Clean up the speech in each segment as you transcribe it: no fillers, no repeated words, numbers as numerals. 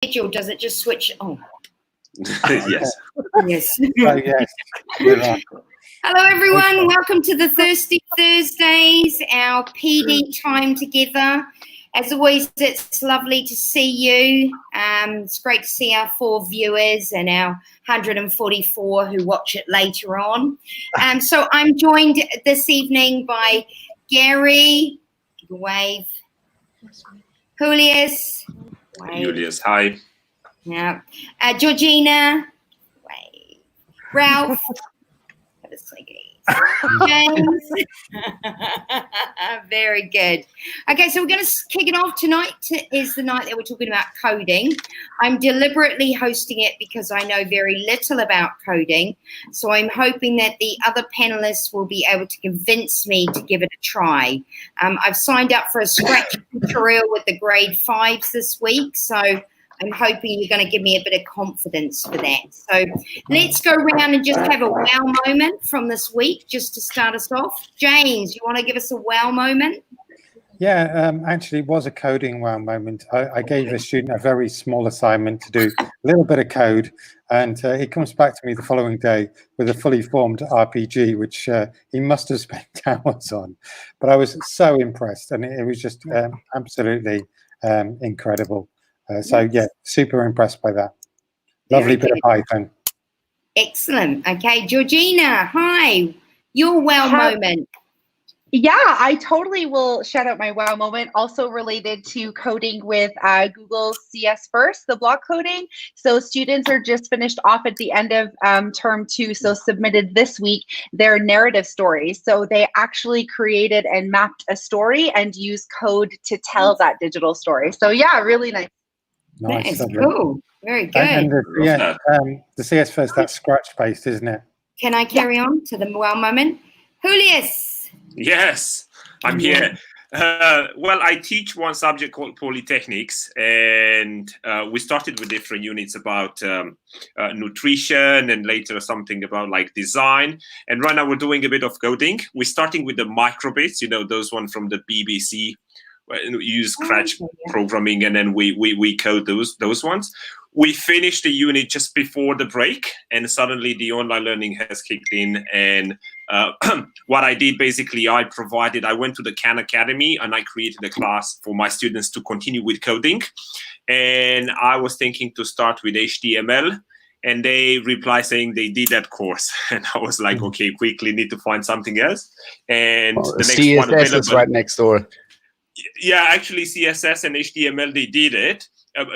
schedule, does it just switch on? Yes. Yes. Yes. Hello, everyone. Welcome to the Thirsty Thursdays, our PD time together. As always, it's lovely to see you. It's great to see our 4 viewers and our 144 who watch it later on. So I'm joined this evening by Gary, wave, Julius, wave. Julius, hi. Yeah. Georgina, wave. Ralph, have a slightly. James. Very good. Okay, so we're going to kick it off. Tonight is the night that we're talking about coding. I'm deliberately hosting it because I know very little about coding. So I'm hoping that the other panelists will be able to convince me to give it a try. I've signed up for a Scratch tutorial with the grade 5s this week. So I'm hoping you're going to give me a bit of confidence for that. So let's go around and just have a wow moment from this week, just to start us off. James, you want to give us a wow moment? Yeah, actually, it was a coding wow moment. I gave a student a very small assignment to do a little bit of code, and he comes back to me the following day with a fully formed RPG, which he must have spent hours on. But I was so impressed, and it was just absolutely incredible. So, yeah, super impressed by that. Lovely bit of Python. Excellent. Okay, Georgina, hi. Your wow moment. Yeah, I totally will shout out my wow moment, also related to coding with Google CS First, the block coding. So students are just finished off at the end of term 2, so submitted this week their narrative stories. So they actually created and mapped a story and used code to tell that digital story. So yeah, really nice. Nice. That is cool. Very good. And the CS First, that's Scratch-based, isn't it? Can I carry on to the wow moment? Julius. Yes, I'm here. Well, I teach one subject called Polytechnics, and we started with different units about nutrition and later something about like design. And right now we're doing a bit of coding. We're starting with the microbits, you know, those one from the BBC. We use Scratch programming, and then we code those ones. We finished the unit just before the break, and suddenly the online learning has kicked in. And what I did basically, I went to the Khan Academy and I created a class for my students to continue with coding. And I was thinking to start with HTML. And they reply saying they did that course, and I was like, okay, quickly need to find something else. And the next CSS one available is right next door. Yeah, actually, CSS and HTML, they did it.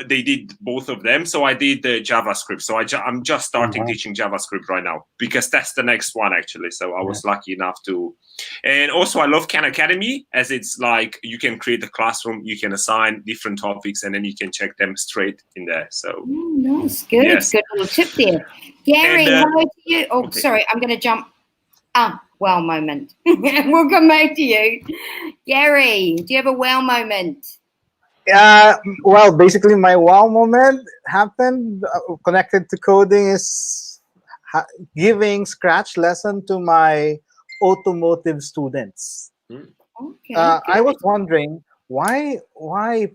They did both of them. So I did the JavaScript. So I'm just starting teaching JavaScript right now because that's the next one, actually. So I was lucky enough to. And also, I love Khan Academy, as it's like you can create a classroom, you can assign different topics, and then you can check them straight in there. So nice, good, good little tip there. Gary, hello to you. Oh, okay. Sorry, I'm going to jump. Wow moment. We'll come back to you. Gary, do you have a wow moment? Well, basically my wow moment happened connected to coding is giving Scratch lesson to my automotive students. Okay, I was wondering why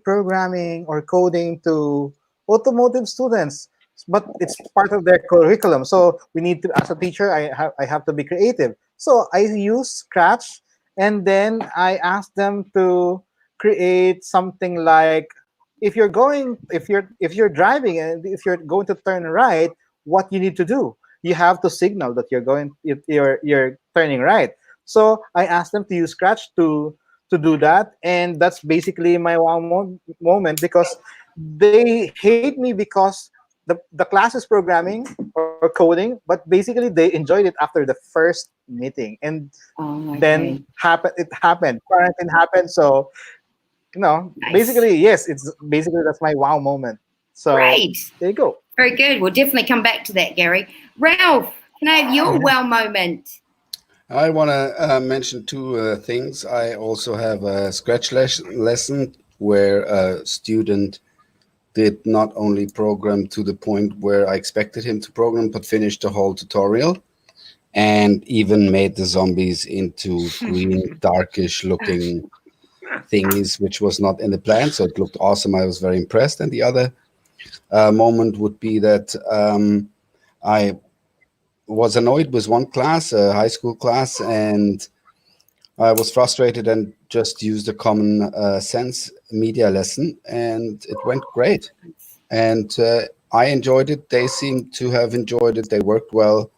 programming or coding to automotive students, but it's part of their curriculum. So we need to, as a teacher, I have to be creative. So I use Scratch, and then I ask them to create something like, if you're driving and if you're going to turn right, what you need to do? You have to signal that you're turning right. So I asked them to use Scratch to do that, and that's basically my wow moment, because they hate me because the class is programming or coding, but basically they enjoyed it after the first meeting, and then it happened. Quarantine happened, so basically, yes, it's basically that's my wow moment. So great. There you go. Very good. We'll definitely come back to that, Gary. Ralph, can I have your wow moment? I want to mention 2 things. I also have a Scratch lesson where a student did not only program to the point where I expected him to program, but finished the whole tutorial and even made the zombies into green, darkish looking thingies, which was not in the plan. So it looked awesome. I was very impressed. And the other moment would be that I was annoyed with one class, a high school class, and I was frustrated and just used a common sense media lesson, and it went great. And I enjoyed it. They seemed to have enjoyed it. They worked well.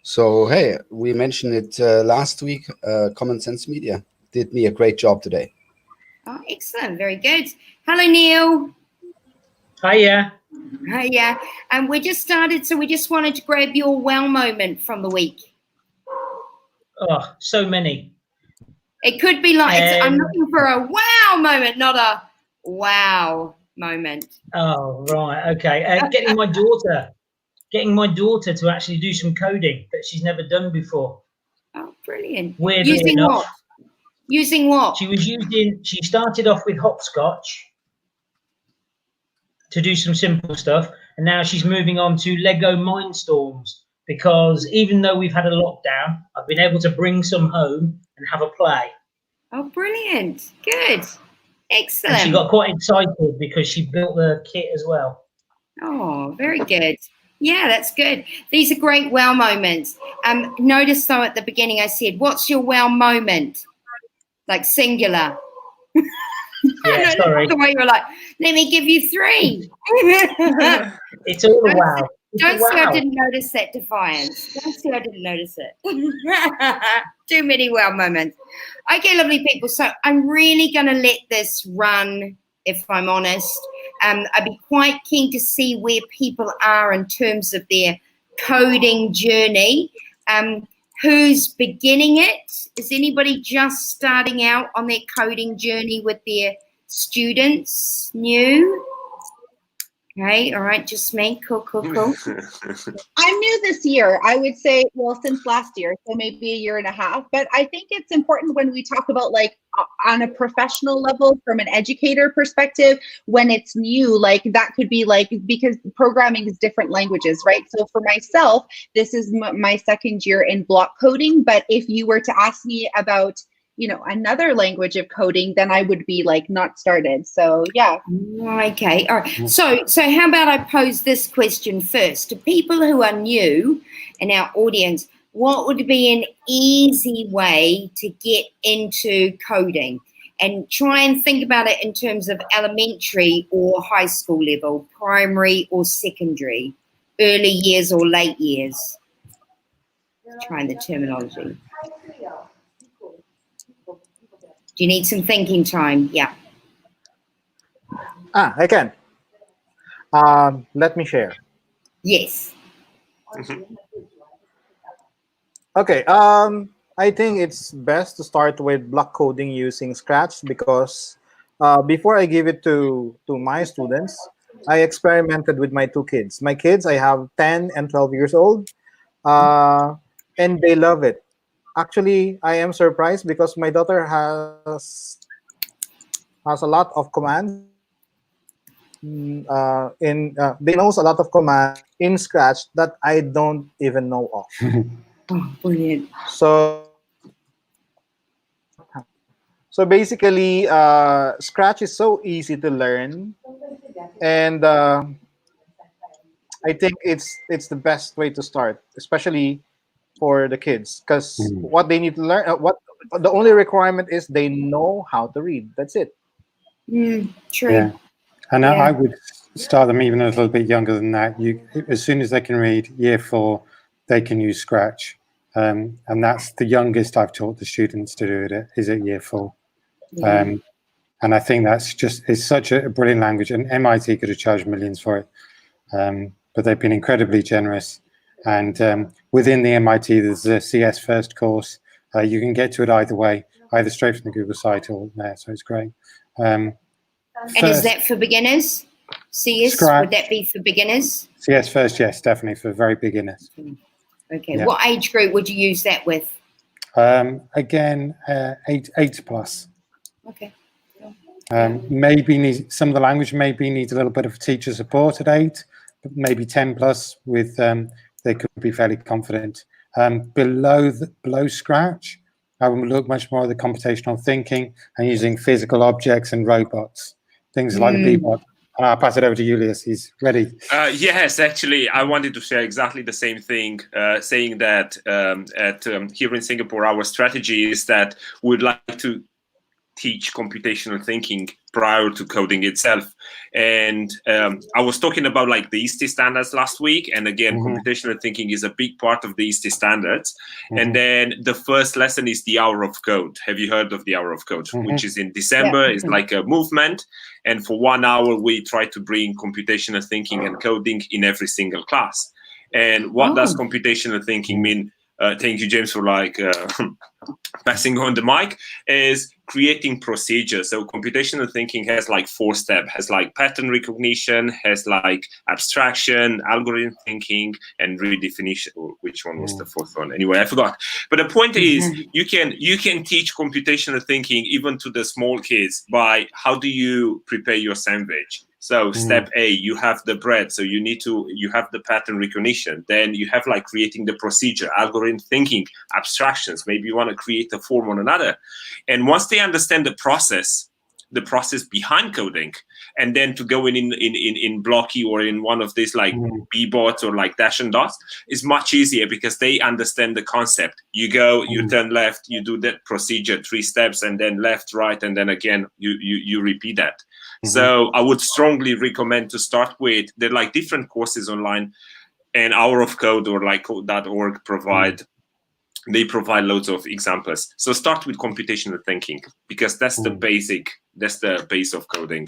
So, hey, we mentioned it last week. Common Sense Media did me a great job today. Oh, excellent. Very good. Hello, Neil. Hiya. Hiya. And we just started, so we just wanted to grab your wow moment from the week. Oh, so many. It could be like, I'm looking for a wow moment, not a wow moment. Oh, right. Okay. Getting my daughter to actually do some coding that she's never done before. Oh, brilliant. Weirdly Using enough, what? Using what? She started off with Hopscotch to do some simple stuff, and now she's moving on to Lego Mindstorms, because even though we've had a lockdown, I've been able to bring some home and have a play. Oh, brilliant. Good. Excellent. And she got quite excited because she built the kit as well. Oh, very good. Yeah, that's good. These are great wow moments. Notice though at the beginning I said, what's your wow moment? Like singular. Yeah, sorry. The way you were like, let me give you 3. It's all a wow. Don't say I didn't notice that, Defiance. Don't say I didn't notice it. Too many wow moments. Okay, lovely people. So I'm really going to let this run, if I'm honest. I'd be quite keen to see where people are in terms of their coding journey. Who's beginning it? Is anybody just starting out on their coding journey with their students? New? Okay, all right, just me. Cool. I'm new this year. I would say, well, since last year, so maybe a year and a half. But I think it's important when we talk about like on a professional level, from an educator perspective, when it's new, like that could be like, because programming is different languages, right? So for myself, this is my second year in block coding. But if you were to ask me about, you know, another language of coding, then I would be like not started. So yeah. Okay, all right. So how about I pose this question first to people who are new in our audience? What would be an easy way to get into coding? And try and think about it in terms of elementary or high school level, primary or secondary, early years or late years. Trying the terminology. Do you need some thinking time? Yeah. I can. Let me share. Yes. Okay. I think it's best to start with block coding using Scratch, because before I give it to my students, I experimented with my 2 kids. My kids, I have 10 and 12 years old, and they love it. Actually, I am surprised because my daughter has a lot of commands. They knows a lot of commands in Scratch that I don't even know of. Oh, brilliant. So basically, Scratch is so easy to learn, and I think it's the best way to start, especially for the kids, because what they need to learn, the only requirement is they know how to read. That's it. True. Yeah. And I would start them even a little bit younger than that. As soon as they can read, year 4, they can use Scratch. And that's the youngest I've taught the students to do it is at year 4. Yeah. And I think it's such a brilliant language, and MIT could have charged millions for it. But they've been incredibly generous. And within the MIT, there's a CS First course. You can get to it either way, either straight from the Google site or there. So it's great. And is that for beginners? CS, Scratch. Would that be for beginners? CS First, yes, definitely for very beginners. Okay. Yeah. What age group would you use that with? Again, 8 plus. Okay. Maybe some of the language needs a little bit of teacher support at 8, but maybe 10 plus with they could be fairly confident. Below Scratch, I would look much more at the computational thinking and using physical objects and robots, things like the Bebop And I'll pass it over to Julius. He's ready. Yes, actually, I wanted to share exactly the same thing, saying that here in Singapore, our strategy is that we'd like to teach computational thinking prior to coding itself. And I was talking about like the ISTE standards last week. And again, computational thinking is a big part of the ISTE standards. And then the first lesson is the Hour of Code. Have you heard of the Hour of Code? Which is in December. It's like a movement. And for 1 hour, we try to bring computational thinking and coding in every single class. And what does computational thinking mean? Thank you, James, for like passing on the mic, is creating procedures. So computational thinking has like 4 steps, has like pattern recognition, has like abstraction, algorithm thinking, and redefinition. Which one was the 4th one? Anyway, I forgot. But the point is, you can teach computational thinking even to the small kids by how do you prepare your sandwich. So step A, you have the bread. So you have the pattern recognition. Then you have like creating the procedure, algorithm thinking, abstractions. Maybe you want to create a form on another. And once they understand the process behind coding, and then to go in Blocky or in one of these like B-bots or like dash and dots is much easier because they understand the concept. You go, you turn left, you do that procedure, 3 steps, and then left, right, and then again, you repeat that. So I would strongly recommend to start with, there are like different courses online, and Hour of Code or like code.org provide loads of examples. So start with computational thinking because that's the base of coding.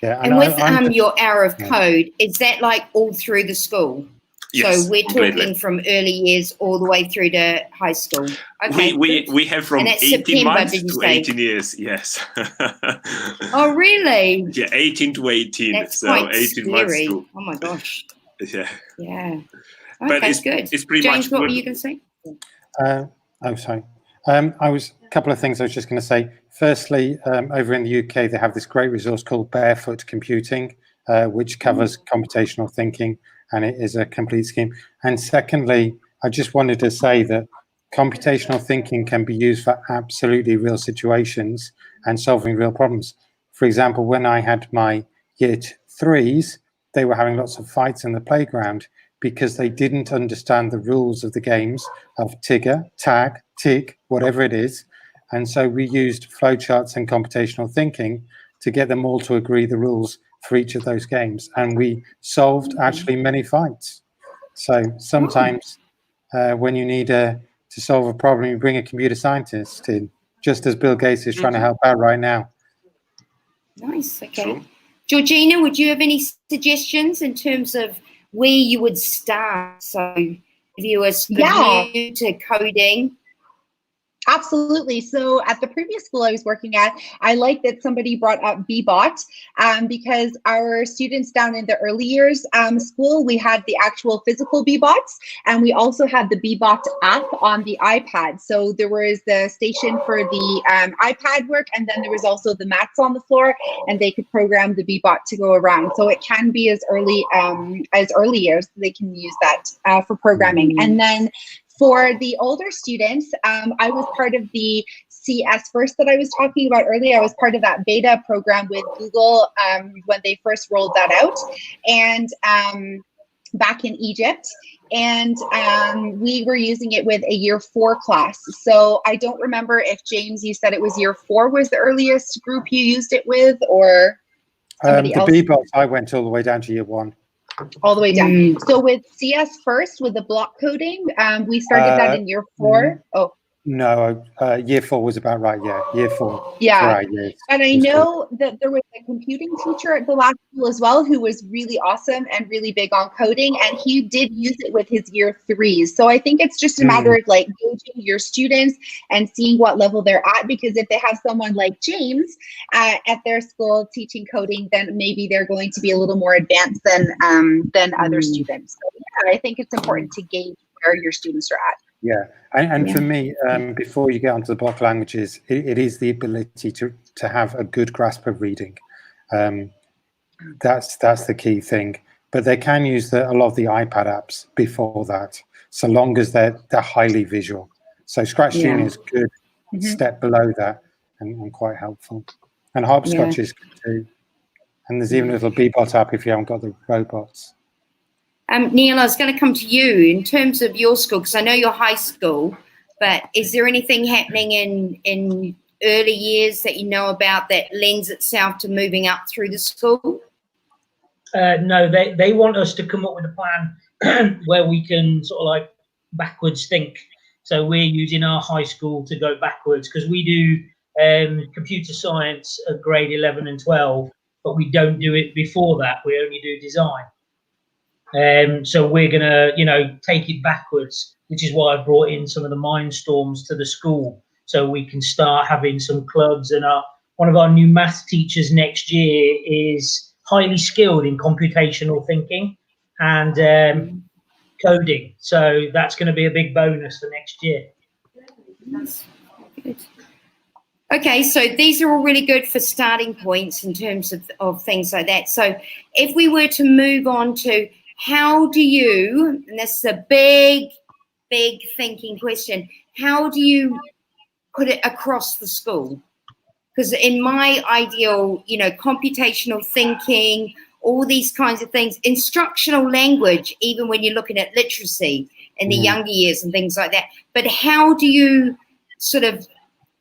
Yeah, and with your Hour of Code, is that like all through the school? Yes, so we're completely. talking from early years all the way through to high school. Okay, we have from 18 September, months to 18 years. Yes. Oh, really? Yeah, 18 to 18. That's so quite 18 scary. months to. Oh my gosh. Yeah. Yeah. But Okay, it's good. It's pretty James, much what good. were you going to say? Oh, sorry. A couple of things I was just going to say. Firstly, over in the UK, they have this great resource called Barefoot Computing, which covers computational thinking, and it is a complete scheme. And secondly, I just wanted to say that computational thinking can be used for absolutely real situations and solving real problems. For example, when I had my year 3s, they were having lots of fights in the playground because they didn't understand the rules of the games of Tigger, Tag, Tick, whatever it is. And so we used flowcharts and computational thinking to get them all to agree the rules for each of those games. And we solved actually many fights. So sometimes when you need to solve a problem, you bring a computer scientist in, just as Bill Gates is trying to help out right now. Nice, okay. Sure. Georgina, would you have any suggestions in terms of where you would start? So if you were new to coding. Absolutely. So at the previous school I was working at, I like that somebody brought up Bbot because our students down in the early years school, we had the actual physical Bbots, and we also had the Bbot app on the iPad. So there was the station for the iPad work, and then there was also the mats on the floor, and they could program the Bbot to go around. So it can be as early years they can use that for programming. And then for the older students, I was part of the CS First that I was talking about earlier. I was part of that beta program with Google when they first rolled that out, and back in Egypt. And we were using it with a year 4 class. So I don't remember if, James, you said it was year 4 was the earliest group you used it with, or somebody else? The Bbot, I went all the way down to year 1. All the way down. So with CS First, with the block coding, we started that in year 4. Oh. No, year 4 was about right. Yeah, year 4. Yeah, right, yes. And I know that there was a computing teacher at the last school as well who was really awesome and really big on coding, and he did use it with his year 3s. So I think it's just a matter of like gauging your students and seeing what level they're at, because if they have someone like James at their school teaching coding, then maybe they're going to be a little more advanced than other students. So yeah, I think it's important to gauge where your students are at. Yeah, and for me, before you get onto the block languages, it is the ability to have a good grasp of reading. That's the key thing. But they can use a lot of the iPad apps before that, so long as they're highly visual. So Scratch Junior is good step below that and quite helpful. And Hopscotch is good too. And there's even a little Bebot app if you haven't got the robots. Neil, I was going to come to you in terms of your school, because I know you're high school, but is there anything happening in early years that you know about that lends itself to moving up through the school? No, they want us to come up with a plan where we can sort of like backwards think. So we're using our high school to go backwards, because we do computer science at grade 11 and 12, but we don't do it before that. We only do design. So we're going to, take it backwards, which is why I brought in some of the Mindstorms to the school, so we can start having some clubs. And one of our new maths teachers next year is highly skilled in computational thinking and coding. So that's going to be a big bonus for next year. That's good. Okay, so these are all really good for starting points in terms of things like that. So if we were to move on to how do you, and this is a big thinking question, how do you put it across the school? Because in my ideal, computational thinking, all these kinds of things, instructional language, even when you're looking at literacy in the younger years and things like that. But how do you sort of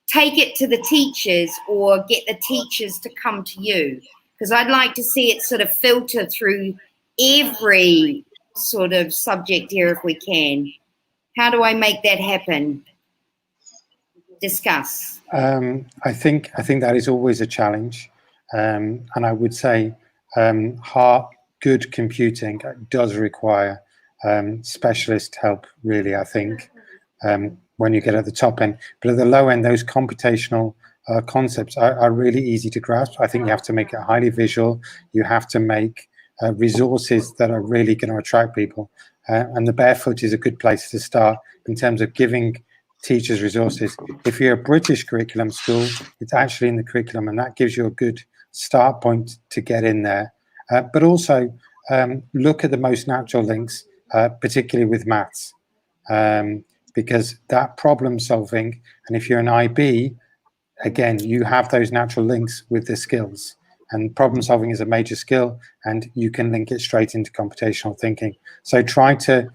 take it to the teachers or get the teachers to come to you? Because I'd like to see it sort of filter through every sort of subject here if we can. How do I make that happen? Discuss. I think that is always a challenge, and I would say good computing does require specialist help, really, I think, when you get at the top end. But at the low end, those computational concepts are really easy to grasp. I think you have to make it highly visual. You have to make resources that are really going to attract people. And the Barefoot is a good place to start in terms of giving teachers resources. If you're a British curriculum school, it's actually in the curriculum, and that gives you a good start point to get in there. But also look at the most natural links, particularly with maths, because that problem solving, and if you're an IB, again, you have those natural links with the skills. And problem solving is a major skill, and you can link it straight into computational thinking. So try to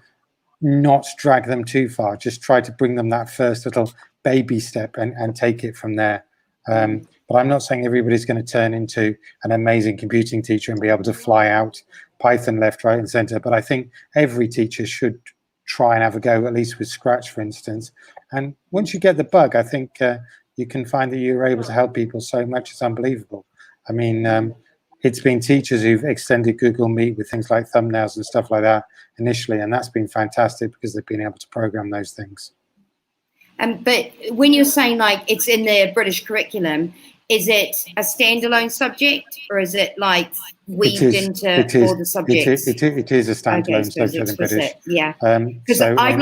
not drag them too far. Just try to bring them that first little baby step and take it from there. But I'm not saying everybody's going to turn into an amazing computing teacher and be able to fly out Python left, right, and center. But I think every teacher should try and have a go, at least with Scratch, for instance. And once you get the bug, I think you can find that you're able to help people so much. It's unbelievable. I mean, it's been teachers who've extended Google Meet with things like thumbnails and stuff like that initially, and that's been fantastic because they've been able to program those things. But when you're saying like it's in the British curriculum, is it a standalone subject, or is it like weaved into all the subjects? It is a standalone subject in British. Yeah, because I'd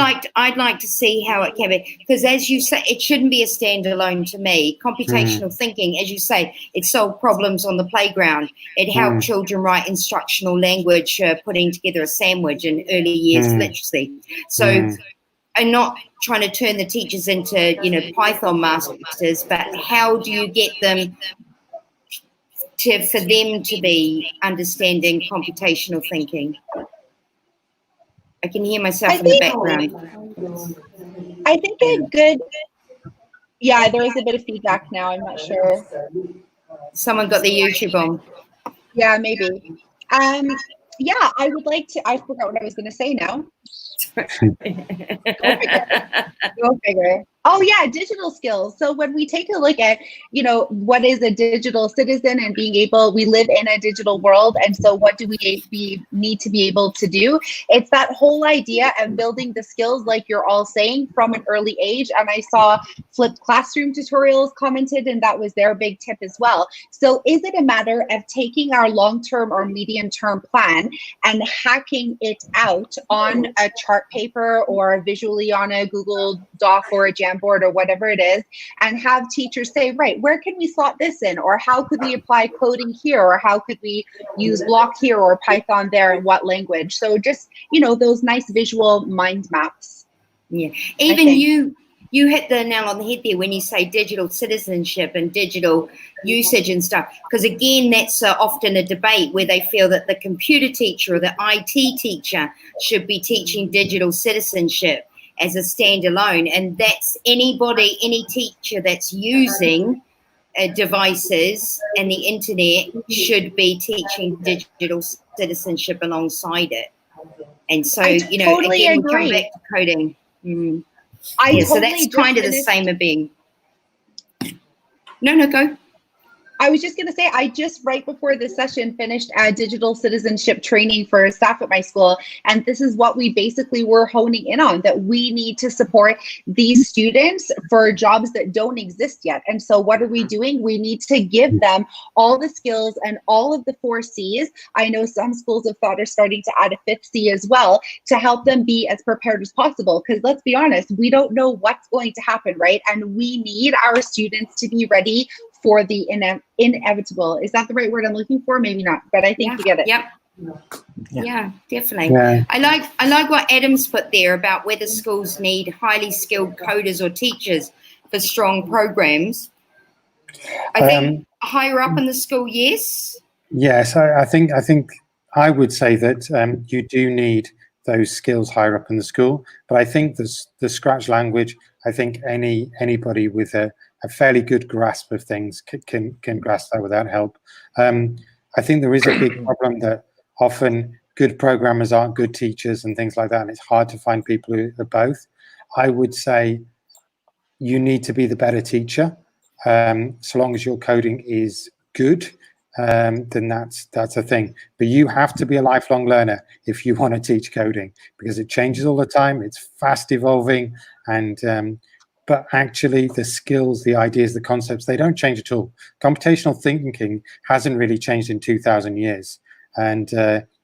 like to see how it can be. Because as you say, it shouldn't be a standalone to me. Computational thinking, as you say, it solved problems on the playground. It helped children write instructional language, putting together a sandwich in early years literacy. So. I'm not trying to turn the teachers into, Python masters, but how do you get them for them to be understanding computational thinking? I can hear myself in the background. I think a good, yeah, there is a bit of feedback now. I'm not sure. Someone got the YouTube on. Yeah, maybe. Yeah, I would like to, I forgot what I was going to say now. Go figure. Oh yeah, digital skills. So when we take a look at, what is a digital citizen and being able, we live in a digital world. And so what do we need to be able to do? It's that whole idea of building the skills, like you're all saying, from an early age. And I saw flipped classroom tutorials commented, and that was their big tip as well. So is it a matter of taking our long-term or medium-term plan and hacking it out on a chart paper or visually on a Google Doc or a Jamboard or whatever it is, and have teachers say, right, where can we slot this in? Or how could we apply coding here? Or how could we use block here or Python there, and what language? So just, those nice visual mind maps. Yeah. Even you hit the nail on the head there when you say digital citizenship and digital usage and stuff. Because again, that's often a debate where they feel that the computer teacher or the IT teacher should be teaching digital citizenship as a standalone. And that's anybody, any teacher that's using devices and the internet should be teaching digital citizenship alongside it. And so, you know, totally again, agree. we come back to coding. totally So that's kind of the same of being. No, go. I was just going to say, I just right before this session finished a digital citizenship training for staff at my school. And this is what we basically were honing in on, that we need to support these students for jobs that don't exist yet. And so what are we doing? We need to give them all the skills and all of the 4 C's. I know some schools of thought are starting to add a 5th C as well to help them be as prepared as possible. Because let's be honest, we don't know what's going to happen, right? And we need our students to be ready for the inevitable. Is that the right word I'm looking for? Maybe not, but I think you get it. Yep. Yeah, definitely. Yeah. I like what Adam's put there about whether schools need highly skilled coders or teachers for strong programs. I think higher up in the school, yes. Yes, I think I would say that you do need those skills higher up in the school, but I think the Scratch language, I think anybody with a fairly good grasp of things can grasp that without help. I think there is a big problem that often good programmers aren't good teachers and things like that, and it's hard to find people who are both. I would say you need to be the better teacher. So long as your coding is good, then that's a thing. But you have to be a lifelong learner if you want to teach coding, because it changes all the time. It's fast evolving, and but actually the skills, the ideas, the concepts, they don't change at all. Computational thinking hasn't really changed in 2,000 years. And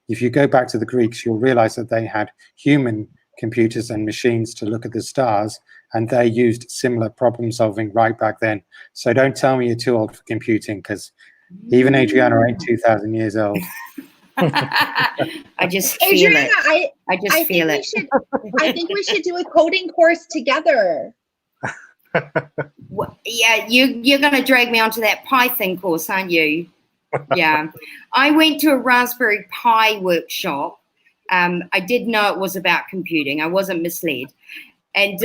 if you go back to the Greeks, you'll realize that they had human computers and machines to look at the stars, and they used similar problem solving right back then. So don't tell me you're too old for computing, because even Adriana ain't 2,000 years old. I just feel Adriana, it. I just feel it. I think we should do a coding course together. Well, yeah, you're going to drag me onto that Python course, aren't you? Yeah. I went to a Raspberry Pi workshop. I did know it was about computing. I wasn't misled. And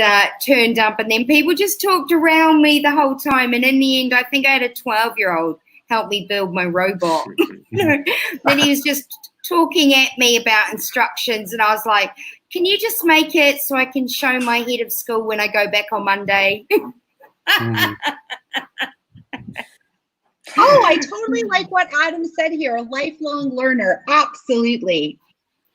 turned up, and then people just talked around me the whole time. And in the end, I think I had a 12-year-old help me build my robot. Then he was just talking at me about instructions, and I was like, can you just make it so I can show my head of school when I go back on Monday? Oh, I totally like what Adam said here, a lifelong learner. Absolutely.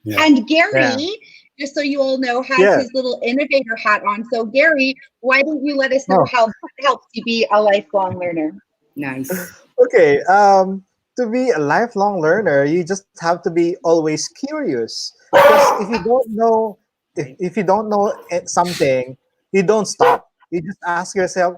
Yeah. And Gary, just so you all know, has his little innovator hat on. So Gary, why don't you let us know how it helps you be a lifelong learner? Nice. Okay. To be a lifelong learner, you just have to be always curious. Because if you don't know something, you don't stop. You just ask yourself.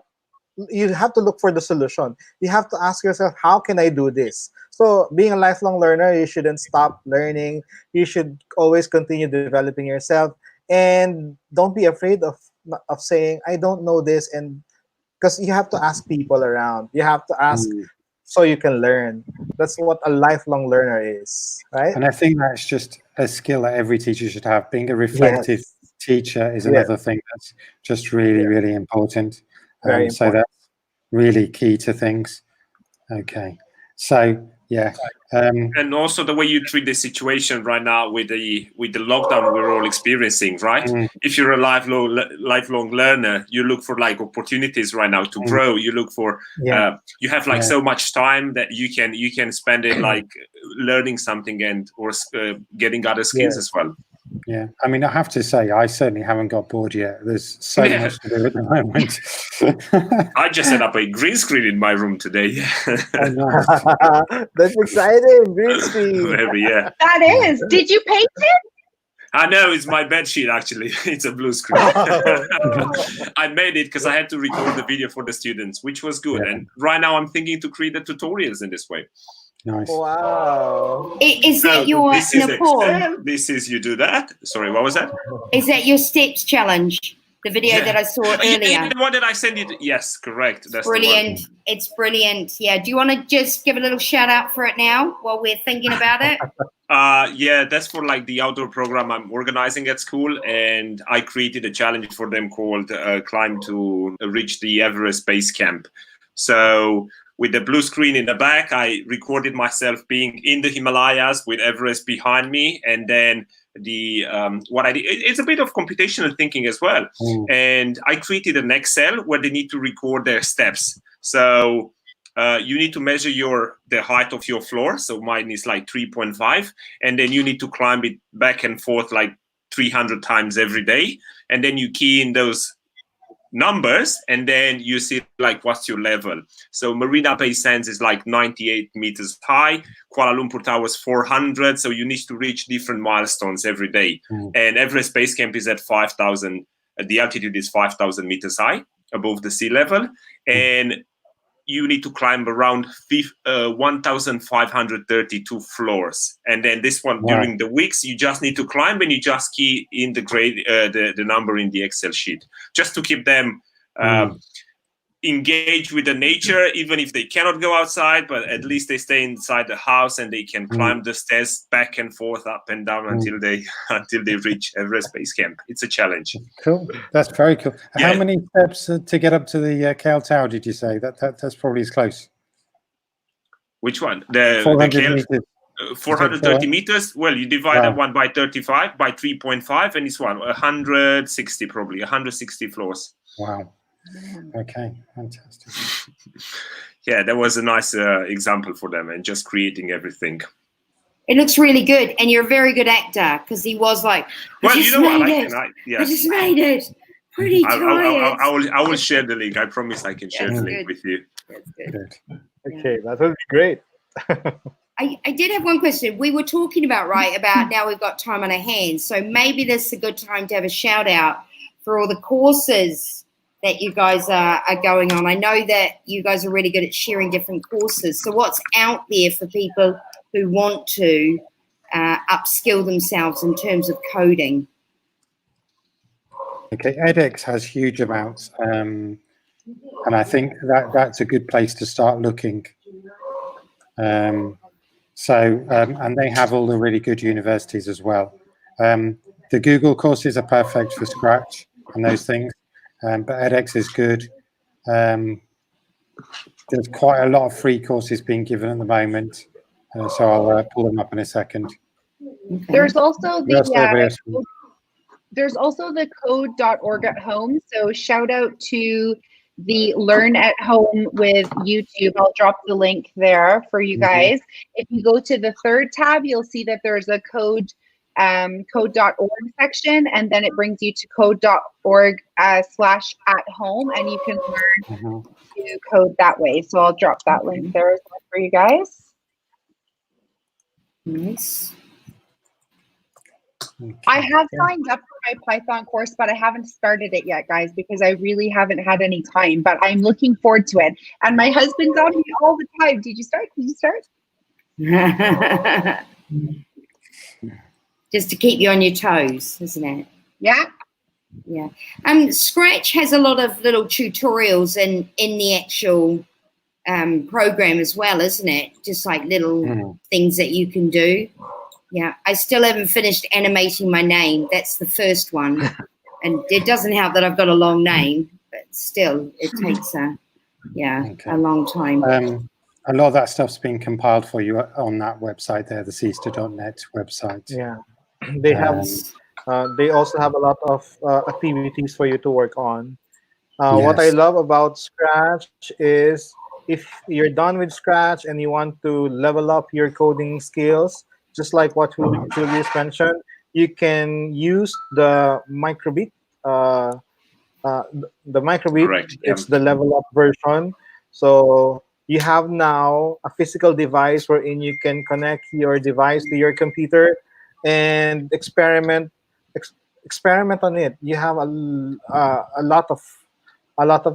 You have to look for the solution. You have to ask yourself, how can I do this? So being a lifelong learner, you shouldn't stop learning. You should always continue developing yourself, and don't be afraid of saying, I don't know this, and because you have to ask people around. You have to ask so you can learn. That's what a lifelong learner is, right? And I think that's just a skill that every teacher should have. Being a reflective teacher is another thing that's just really, really important. So that's really key to things. Okay. So and also the way you treat the situation right now with the lockdown we're all experiencing, right? If you're a lifelong learner, you look for like opportunities right now to grow. You look for you have like so much time that you can spend it like learning something and or getting other skills as well. Yeah, I mean, I have to say, I certainly haven't got bored yet. There's so much to do at the moment. I just set up a green screen in my room today. That's exciting, green screen. That is. Did you paint it? I know, it's my bed sheet actually. It's a blue screen. I made it because I had to record the video for the students, which was good. And right now I'm thinking to create the tutorials in this way. Nice. Wow. Is that your Nepal? This is you do that. Sorry, what was that? Is that your steps challenge? The video that I saw earlier. Yeah, the one that I sent you. Yes, correct. That's brilliant. It's brilliant. Yeah. Do you want to just give a little shout out for it now while we're thinking about it? Yeah, that's for like the outdoor program I'm organizing at school, and I created a challenge for them called Climb to Reach the Everest Base Camp. So with the blue screen in the back, I recorded myself being in the Himalayas with Everest behind me, and then what I did, it's a bit of computational thinking as well. And I created an Excel where they need to record their steps. So you need to measure the height of your floor. So mine is like 3.5, and then you need to climb it back and forth like 300 times every day. And then you key in those numbers, and then you see like what's your level. So Marina Bay Sands is like 98 meters high. Kuala Lumpur Tower is 400. So you need to reach different milestones every day. And Everest Base Camp is at 5,000. The altitude is 5,000 meters high above the sea level. And you need to climb around 1,532 floors. And then this one, during the weeks, you just need to climb, and you just key in the grade, the number in the Excel sheet, just to keep them engaged with the nature, even if they cannot go outside, but at least they stay inside the house and they can climb the stairs back and forth, up and down until they reach Everest Base Camp. It's a challenge. Cool. That's very cool. Yeah. How many steps to get up to the KL Tower did you say? That's probably as close. Which one? The 400 meters. 430 meters. Well, you divide that one by 35 by 3.5, and it's 160 probably 160 floors. Wow. Okay, fantastic. Yeah, that was a nice example for them, and just creating everything. It looks really good, and you're a very good actor, because he was like, well, you know what? I just made it. Pretty tired. I will share the link. I promise I can share the link with you. That's good. Okay, that would be great. I did have one question. We were talking about now we've got time on our hands, so maybe this is a good time to have a shout out for all the courses that you guys are going on. I know that you guys are really good at sharing different courses. So what's out there for people who want to upskill themselves in terms of coding? Okay, edX has huge amounts. And I think that's a good place to start looking. And they have all the really good universities as well. The Google courses are perfect for Scratch and those things. But edX is good. There's quite a lot of free courses being given at the moment, so I'll pull them up in a second. Okay. There's also the code.org at home. So shout out to the Learn at Home with YouTube. I'll drop the link there for you guys. If you go to the third tab, you'll see that there's a code.org section, and then it brings you to code.org/at-home, and you can learn to code that way. So I'll drop that link there as well for you guys. Nice. I have signed up for my Python course, but I haven't started it yet, guys, because I really haven't had any time, but I'm looking forward to it. And my husband's on me all the time. Did you start? Just to keep you on your toes, isn't it? Yeah. Yeah. Scratch has a lot of little tutorials in the actual program as well, isn't it? Just like little things that you can do. Yeah. I still haven't finished animating my name. That's the first one. And it doesn't help that I've got a long name, but still it takes a long time. A lot of that stuff's been compiled for you on that website there, the Cista.net website. Yeah. They have. They also have a lot of activities for you to work on. What I love about Scratch is if you're done with Scratch and you want to level up your coding skills, just like what Julius mentioned, you can use the microbit. The microbit, correct. It's the level up version. So you have now a physical device wherein you can connect your device to your computer and experiment on it. You have a lot of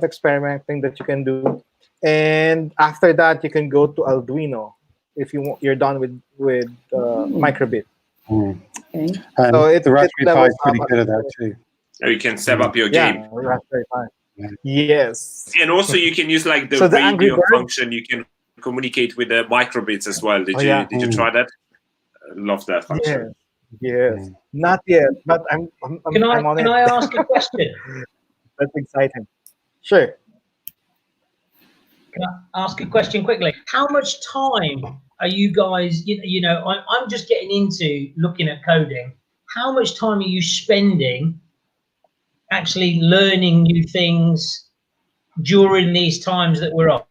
experimenting that you can do, and after that you can go to Arduino if you're done with microbit. Okay. So the Raspberry Pi is pretty good at that too. Or you can step up your game. Yeah, Raspberry Pi. Yes. And also you can use like the So the Angry radio Bird function. You can communicate with the microbits as well. Did you try that? Love that function. Yes. Not yet, but I'm Can I'm on I it. ask a question? That's exciting. Sure. Can I ask a question quickly? How much time are you guys, I'm just getting into looking at coding. How much time are you spending actually learning new things during these times that we're off?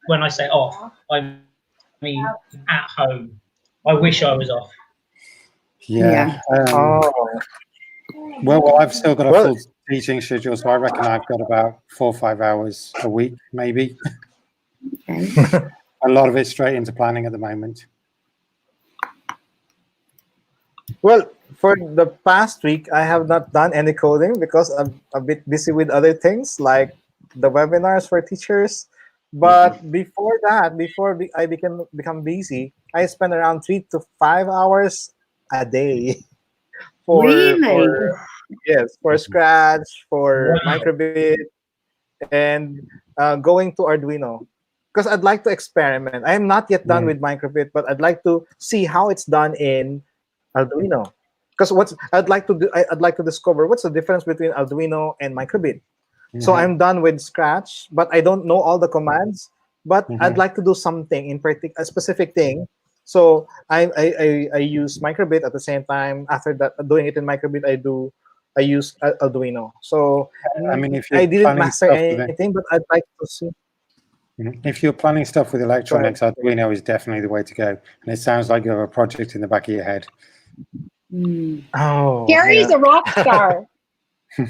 When I say off, I mean at home. I wish I was off. Yeah. Well, I've still got a full teaching schedule, so I reckon I've got about 4 or 5 hours a week, maybe. Okay. A lot of it straight into planning at the moment. Well, for the past week, I have not done any coding because I'm a bit busy with other things like the webinars for teachers. But before that, I become busy, I spend around 3 to 5 hours a day for Scratch, for Microbit, and going to Arduino. Because I'd like to experiment. I am not yet done with Microbit, but I'd like to see how it's done in Arduino. Because I'd like to discover what's the difference between Arduino and Microbit. So I'm done with Scratch, but I don't know all the commands. But I'd like to do something in a specific thing. So I use Microbit at the same time. After that, doing it in Microbit, I use Arduino. So I mean, if I you're didn't planning master stuff with anything, but I'd like to see. If you're planning stuff with electronics, Arduino is definitely the way to go. And it sounds like you have a project in the back of your head. Oh, Gary's a rock star. 3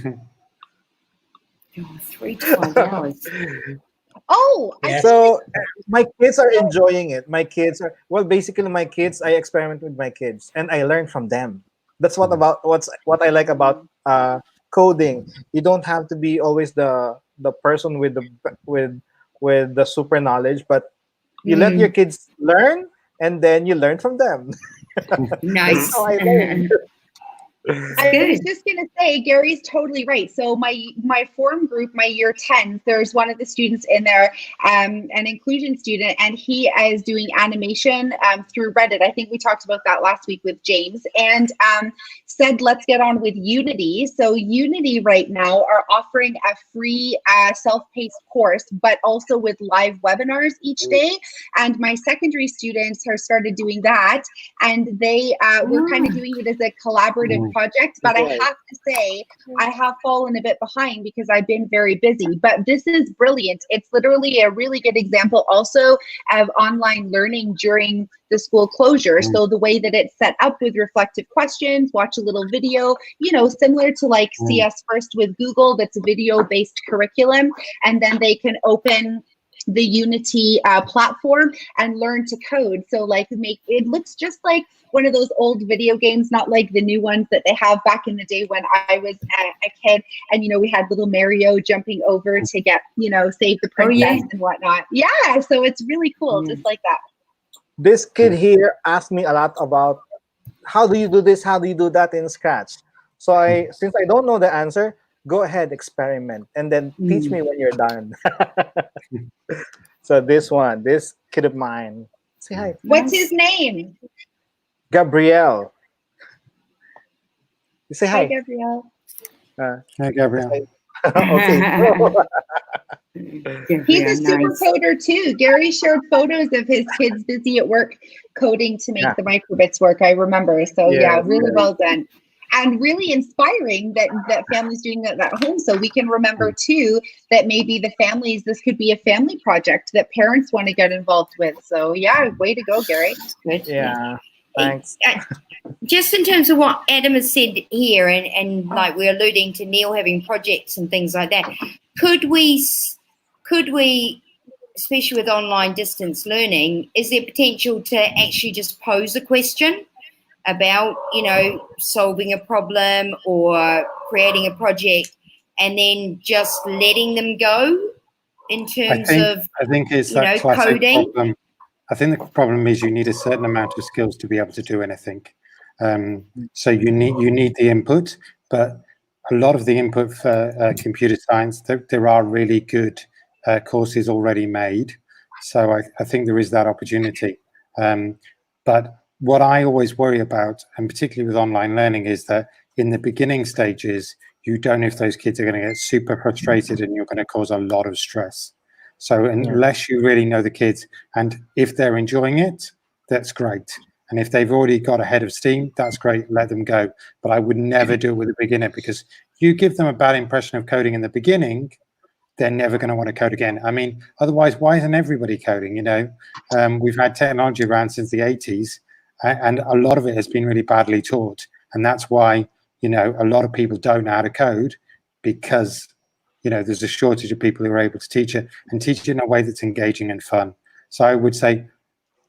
to 5 hours. Oh, so my kids are enjoying it. Basically my kids, I experiment with my kids and I learn from them. That's what I like about coding. You don't have to be always the person with the super knowledge, but you let your kids learn and then you learn from them. Nice. That's how I learn. I was just going to say, Gary's totally right. So my form group, my year 10, there's one of the students in there, an inclusion student, and he is doing animation through Reddit. I think we talked about that last week with James, and said, let's get on with Unity. So Unity right now are offering a free self-paced course, but also with live webinars each day. And my secondary students have started doing that, and they were kind of doing it as a collaborative project. But I have to say, I have fallen a bit behind because I've been very busy. But this is brilliant. It's literally a really good example also of online learning during the school closure. So the way that it's set up with reflective questions, watch a little video, similar to like CS First with Google, that's a video-based curriculum. And then they can open the Unity platform and learn to code. So like it looks just like one of those old video games, not like the new ones that they have back in the day when I was a kid. And, we had little Mario jumping over to get, save the princess and whatnot. Yeah. So it's really cool. Just like that. This kid here asked me a lot about how do you do this? How do you do that in Scratch? So since I don't know the answer, go ahead, experiment, and then teach me when you're done. So this kid of mine. Say hi. What's his name? Gabrielle. You say hi. Hi, Gabrielle. Hi, Gabrielle. Okay. He's a super coder too. Gary shared photos of his kids busy at work coding to make the microbits work. I remember. So really well done. And really inspiring that families doing that at home. So we can remember too that maybe this could be a family project that parents want to get involved with. So way to go, Gary. Good. Yeah. Thanks. Just in terms of what Adam has said here, and like we're alluding to Neil having projects and things like that, could we, especially with online distance learning, is there potential to actually just pose a question about, solving a problem or creating a project and then just letting them go in terms of I think it's that classic coding? problem. I think the problem is you need a certain amount of skills to be able to do anything. So you need the input, but a lot of the input for computer science, there are really good courses already made. So I think there is that opportunity. But what I always worry about, and particularly with online learning, is that in the beginning stages, you don't know if those kids are going to get super frustrated and you're going to cause a lot of stress. So unless you really know the kids, and if they're enjoying it, that's great. And if they've already got a head of steam, that's great, let them go. But I would never do it with a beginner, because you give them a bad impression of coding in the beginning, they're never going to want to code again. I mean, otherwise, why isn't everybody coding? You know, we've had technology around since the 80s, and a lot of it has been really badly taught. And that's why, you know, a lot of people don't know how to code, because, you know, there's a shortage of people who are able to teach it, and teach it in a way that's engaging and fun. So I would say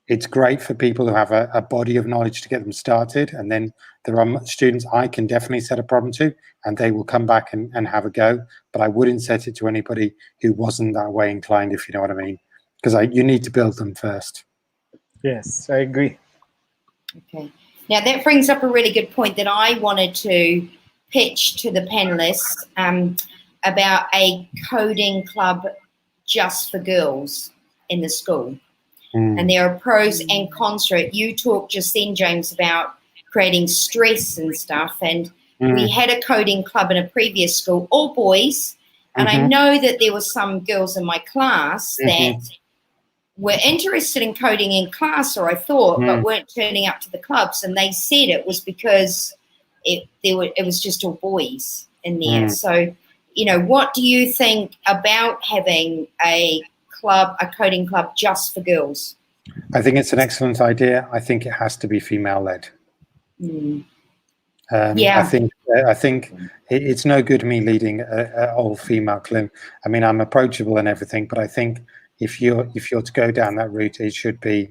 it's great for people who have a body of knowledge to get them started. And then there are students I can definitely set a problem to, and they will come back and have a go. But I wouldn't set it to anybody who wasn't that way inclined, if you know what I mean. Because you need to build them first. Yes, I agree. Okay. Now that brings up a really good point that I wanted to pitch to the panelists about a coding club just for girls in the school. And there are pros and cons to it. You talked just then, James, about creating stress and stuff. And we had a coding club in a previous school, all boys. And I know that there were some girls in my class that were interested in coding in class, or I thought, but weren't turning up to the clubs. And they said it was because it was just all boys in there. So, you know, what do you think about having a coding club just for girls? I think it's an excellent idea. I think it has to be female-led. I think it's no good me leading an all-female club. I mean, I'm approachable and everything, but I think if you're to go down that route, it should be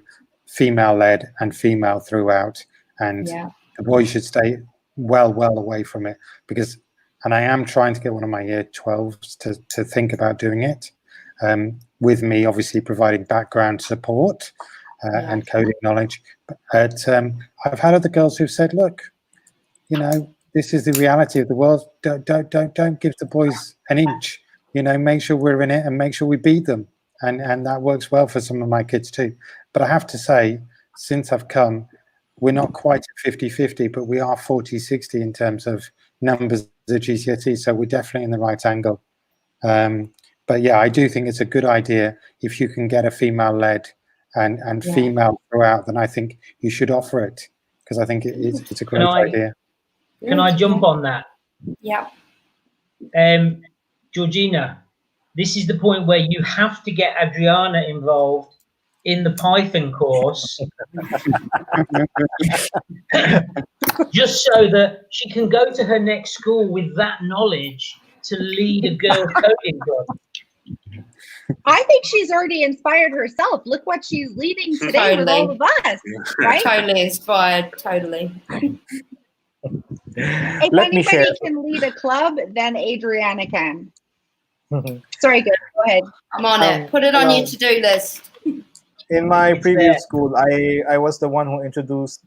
female-led and female throughout, and the boys should stay well away from it. Because, and I am trying to get one of my year 12s to think about doing it. With me obviously providing background support and coding knowledge. But I've had other girls who've said, look, you know, this is the reality of the world. Don't give the boys an inch. You know, make sure we're in it and make sure we beat them. And that works well for some of my kids too. But I have to say, since I've come, we're not quite at 50-50, but we are 40-60 in terms of numbers of GCSE. So we're definitely in the right angle. But yeah, I do think it's a good idea if you can get a female-led and female throughout, then I think you should offer it, because I think it's a great idea. Can I jump on that? Yeah. Georgina, this is the point where you have to get Adriana involved in the Python course, just so that she can go to her next school with that knowledge to lead a girls' coding club. I think she's already inspired herself. Look what she's leading today with all of us, right? Totally inspired, totally. If anybody can lead a club, then Adriana can. Sorry, go ahead. I'm on it. Put it on your to-do list. In my previous school, I was the one who introduced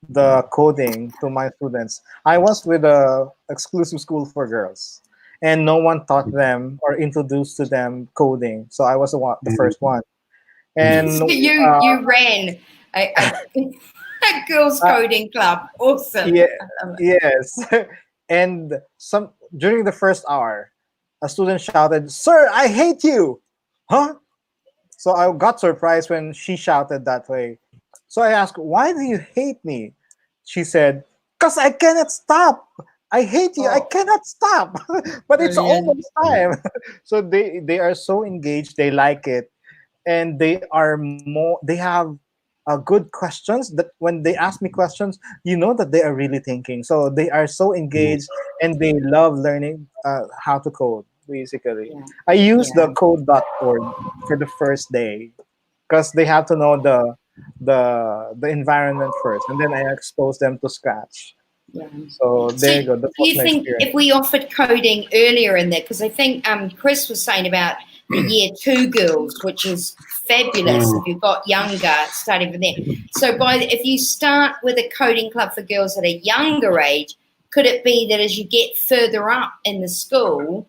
the coding to my students. I was with a exclusive school for girls, and no one taught them or introduced to them coding. So I was the first one. And so you ran a girls coding club. Awesome. Yeah, yes. And during the first hour, a student shouted, "Sir, I hate you!" Huh? So I got surprised when she shouted that way. So I asked, "Why do you hate me?" She said, "'Cause I cannot stop. I hate you. I cannot stop." But it's almost time. So they are so engaged. They like it, and they have good questions. That when they ask me questions, you know that they are really thinking. So they are so engaged, and they love learning how to code. Basically, I use the code.org for the first day, because they have to know the environment first, and then I expose them to Scratch. So there you go. Do you think if we offered coding earlier in there, because I think Chris was saying about the year 2 girls, which is fabulous if you've got younger starting from there. So if you start with a coding club for girls at a younger age, could it be that as you get further up in the school,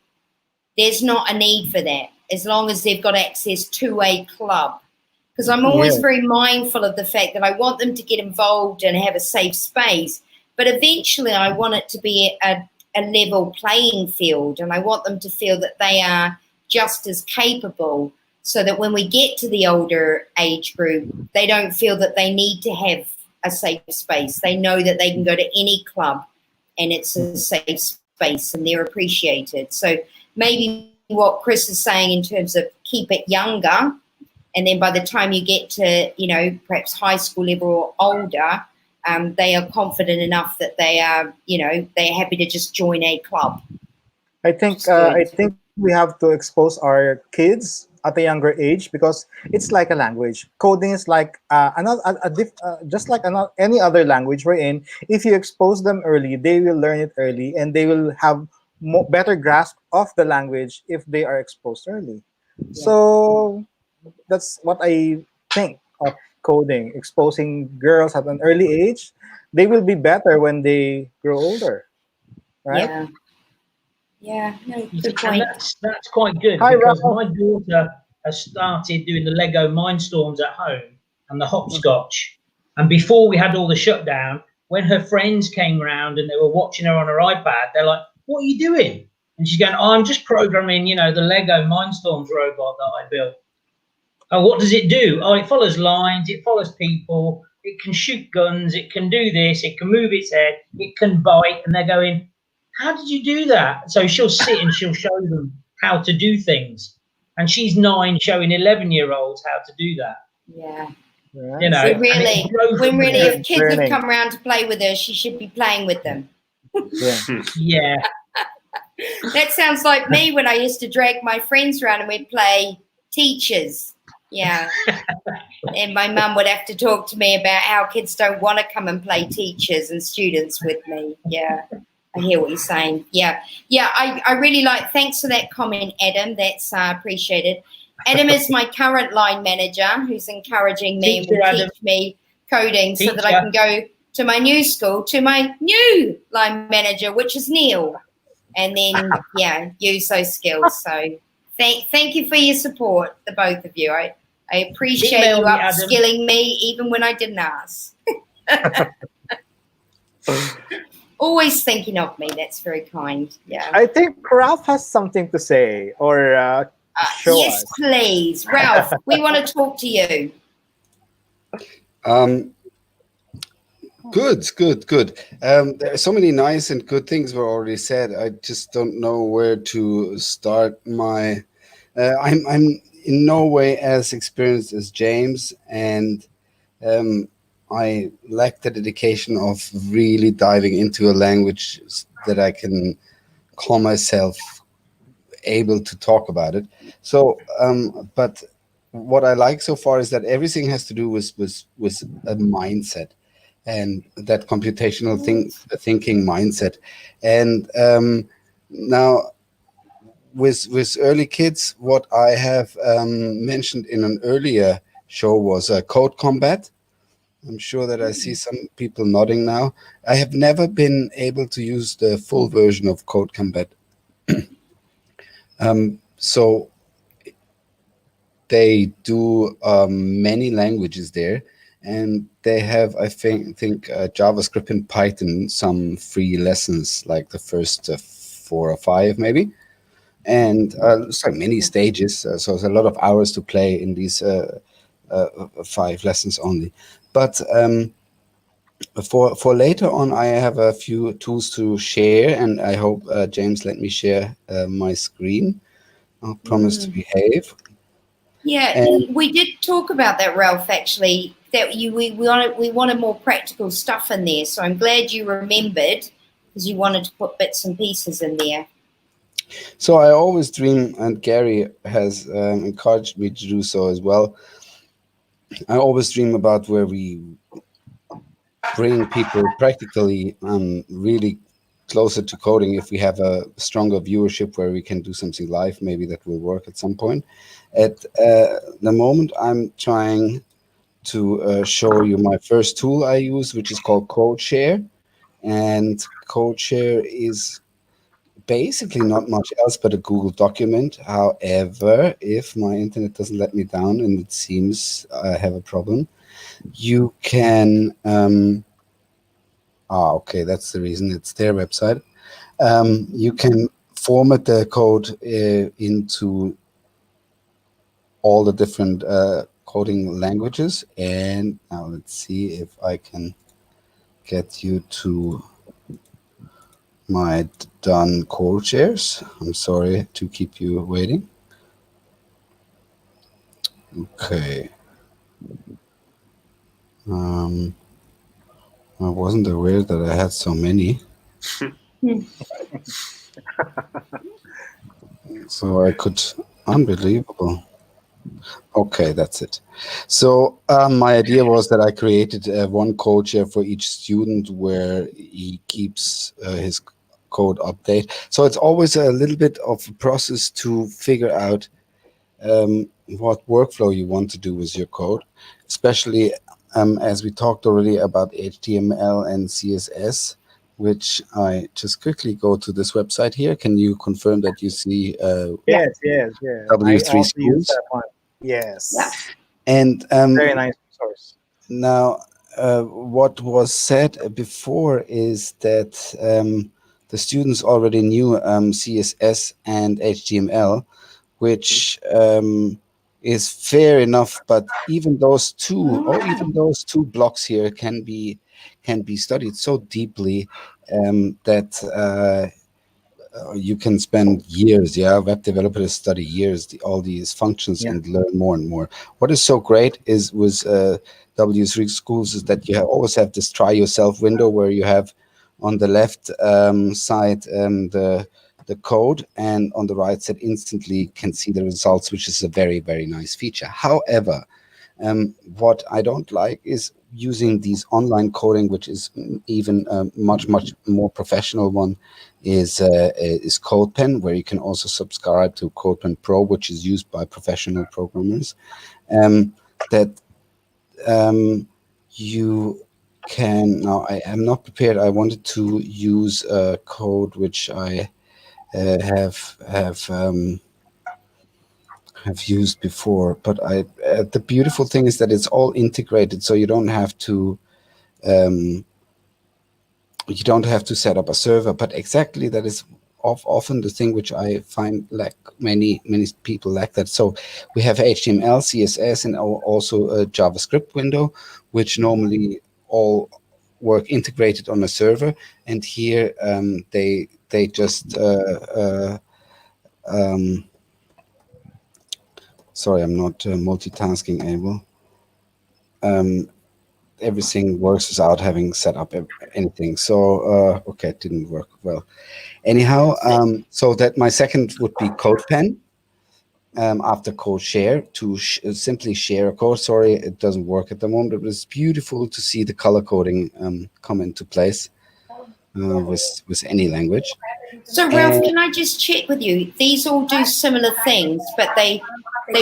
there's not a need for that, as long as they've got access to a club? Because I'm always very mindful of the fact that I want them to get involved and have a safe space, but eventually I want it to be a level playing field, and I want them to feel that they are just as capable, so that when we get to the older age group, they don't feel that they need to have a safe space. They know that they can go to any club and it's a safe space and they're appreciated. So maybe what Chris is saying in terms of keep it younger, and then by the time you get to, you know, perhaps high school level or older, they are confident enough that they are, you know, they're happy to just join a club. I think we have to expose our kids at a younger age, because it's like a language. Coding is like just like any other language we're in. If you expose them early, they will learn it early, and they will have better grasp of the language if they are exposed early. Yeah. So that's what I think of coding. Exposing girls at an early age, they will be better when they grow older, right? Yeah. Yeah, no, good And point. that's quite good, Hi, because Ralph. my daughter has started doing the Lego Mindstorms at home and the Hopscotch. And before we had all the shutdown, when her friends came round and they were watching her on her iPad, they're like, "What are you doing?" And she's going, "Oh, I'm just programming, you know, the Lego Mindstorms robot that I built." "Oh, what does it do?" "Oh, it follows lines, it follows people, it can shoot guns, it can do this, it can move its head, it can bite." And they're going, "How did you do that?" So she'll sit and she'll show them how to do things. And she's 9 showing 11-year-olds how to do that. Yeah. Yeah. You know, So and really, it grows when from really, there. if kids have Learning. come around to play with her, she should be playing with them. Yeah. Yeah. That sounds like me when I used to drag my friends around and we'd play teachers. Yeah. And my mum would have to talk to me about how kids don't want to come and play teachers and students with me. Yeah. I hear what you're saying. Yeah. Yeah, I really like, thanks for that comment, Adam. That's appreciated. Adam is my current line manager who's encouraging me and will teach me coding so that I can go to my new school, to my new line manager, which is Neil. And then, yeah, use those skills. So thank you for your support, the both of you. I appreciate you upskilling me even when I didn't ask. Always thinking of me. That's very kind. Yeah. I think Ralph has something to say, or show yes, us. please. Ralph, we want to talk to you. Good. There are so many nice and good things were already said. I just don't know where to start. I'm in no way as experienced as James, and I lack the dedication of really diving into a language that I can call myself able to talk about it. So, but what I like so far is that everything has to do with a mindset, and that computational thinking mindset. And now with early kids, what I have mentioned in an earlier show was code combat. I'm sure that I see some people nodding now. I have never been able to use the full version of Code Combat. So they do many languages there, and they have, I think JavaScript and Python, some free lessons, like the first 4 or 5 maybe. And it's like many stages, so it's a lot of hours to play in these 5 lessons only. But for later on, I have a few tools to share, and I hope James let me share my screen. I'll promise to behave. Yeah, And we did talk about that, Ralph, actually, that we wanted more practical stuff in there. So I'm glad you remembered, because you wanted to put bits and pieces in there. so I always dream, and Gary has encouraged me to do so as well. I always dream about where we bring people practically really closer to coding. If we have a stronger viewership where we can do something live, maybe that will work at some point. At the moment, I'm trying to show you my first tool I use, which is called CodeShare. And CodeShare is basically not much else but a Google document. However, if my internet doesn't let me down, and it seems I have a problem, you can okay, that's the reason. It's their website. You can format the code into all the different coding languages. And now let's see if I can get you to my done code shares. I'm sorry to keep you waiting. Okay. I wasn't aware that I had so many. So I could, unbelievable. Okay, that's it. So my idea was that I created one code share for each student where he keeps his code update. So it's always a little bit of a process to figure out what workflow you want to do with your code, especially as we talked already about HTML and CSS, which I just quickly go to this website here. Can you confirm that you see Yes. W3 I also use schools? that one. Yes. Yeah. And Very nice resource. now, what was said before is that the students already knew CSS and HTML, which is fair enough. But even those two blocks here can be studied so deeply that you can spend years. Web developers study years all these functions and learn more and more. What is so great is with W3 schools is that you always have this try yourself window where you have on the left side the code, and on the right side instantly can see the results, which is a very, very nice feature. However, what I don't like is using these online coding, which is even much more professional one, is CodePen, where you can also subscribe to CodePen Pro, which is used by professional programmers. You can now. I am not prepared. I wanted to use a code which I have used before, but the beautiful thing is that it's all integrated, so you don't have to set up a server. But exactly that is often the thing which I find like many people lack that. So we have HTML, CSS, and also a JavaScript window, which normally all work integrated on a server. And here they just sorry, I'm not multitasking able. Everything works without having set up anything. So, okay, it didn't work well. Anyhow, so that my second would be CodePen after CodeShare to simply share a code. Sorry, it doesn't work at the moment, but it's beautiful to see the color coding come into place with any language. So, Ralph, can I just check with you? These all do similar things, but they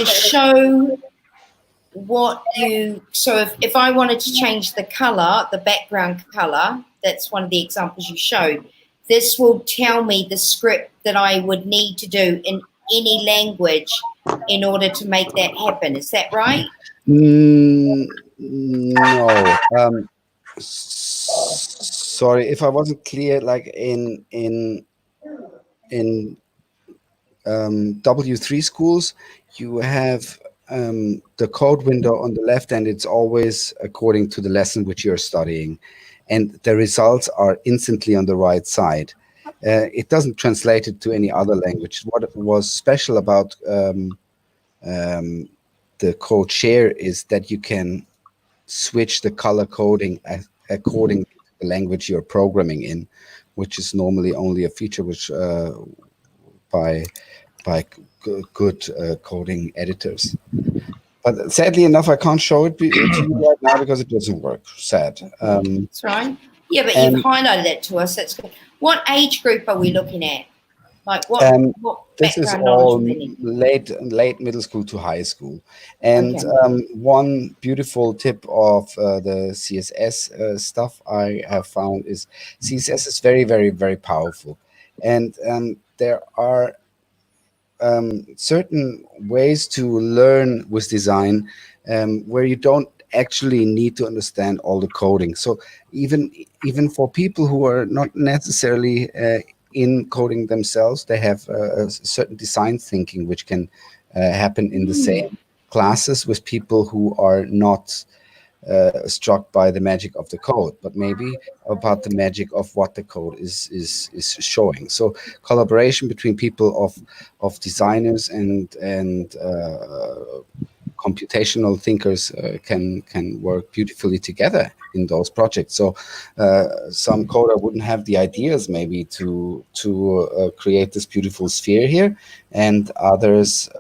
show what you. So, if I wanted to change the color, the background color, that's one of the examples you showed. This will tell me the script that I would need to do in any language in order to make that happen. Is that right? No. Sorry if I wasn't clear. Like in W3 schools, you have the code window on the left, and it's always according to the lesson which you're studying, and the results are instantly on the right side. It doesn't translate it to any other language. What was special about the code share is that you can switch the color coding according to the language you're programming in, which is normally only a feature which by good coding editors. But sadly enough, I can't show it to you right now because it doesn't work. Sad. That's right. Yeah, but you've highlighted it to us. That's good. What age group are we looking at? Like what This is background knowledge all do they need? late middle school to high school. And Okay. one beautiful tip of the CSS stuff I have found is CSS is very, very, very powerful. And there are certain ways to learn with design where you don't actually need to understand all the coding. So even for people who are not necessarily in coding themselves, they have a certain design thinking which can happen in the same classes with people who are not struck by the magic of the code, but maybe about the magic of what the code is showing. So collaboration between people of designers and computational thinkers can work beautifully together in those projects. So some coder wouldn't have the ideas maybe to create this beautiful sphere here, and others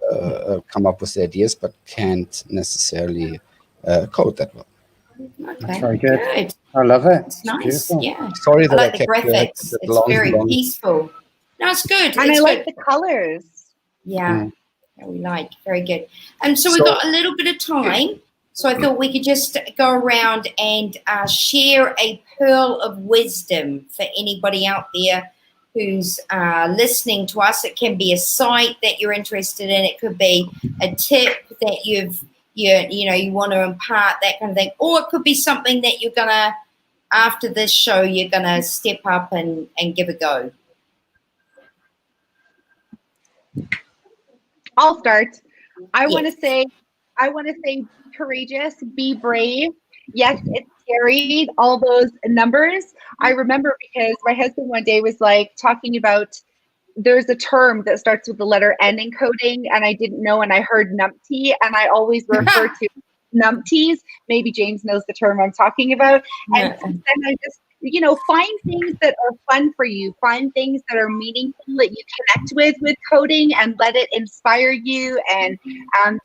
come up with the ideas but can't necessarily code that well. Okay. That's very good. Good. I love it. It's It's nice. beautiful. Yeah. Sorry I that I like the kept you graphics. that It's long. very peaceful. No, it's good. And It's I like good. the colors. Yeah. Mm. Yeah, we like. Very good. And so we've got a little bit of time. So I thought we could just go around and share a pearl of wisdom for anybody out there who's listening to us. It can be a site that you're interested in. It could be a tip that you want to impart, that kind of thing. Or it could be something that you're going to, after this show, you're going to step up and give a go. I'll start. I Yes. want to say, be courageous, be brave. Yes, it's scary, all those numbers. I remember because my husband one day was like talking about there's a term that starts with the letter N in coding, and I didn't know, and I heard numpty, and I always refer to numpties. Maybe James knows the term I'm talking about. And since then I just, find things that are fun for you, find things that are meaningful that you connect with coding, and let it inspire you, and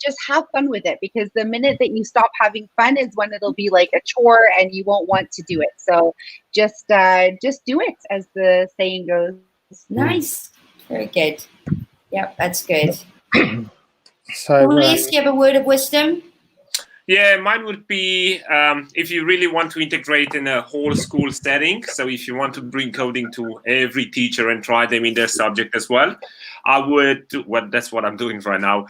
just have fun with it, because the minute that you stop having fun is when it'll be like a chore and you won't want to do it. So just do it, as the saying goes. Nice. Very good. Yep, that's good. So, Julius, do you have a word of wisdom? Yeah, mine would be if you really want to integrate in a whole school setting. So if you want to bring coding to every teacher and try them in their subject as well, I would do, well, that's what I'm doing right now.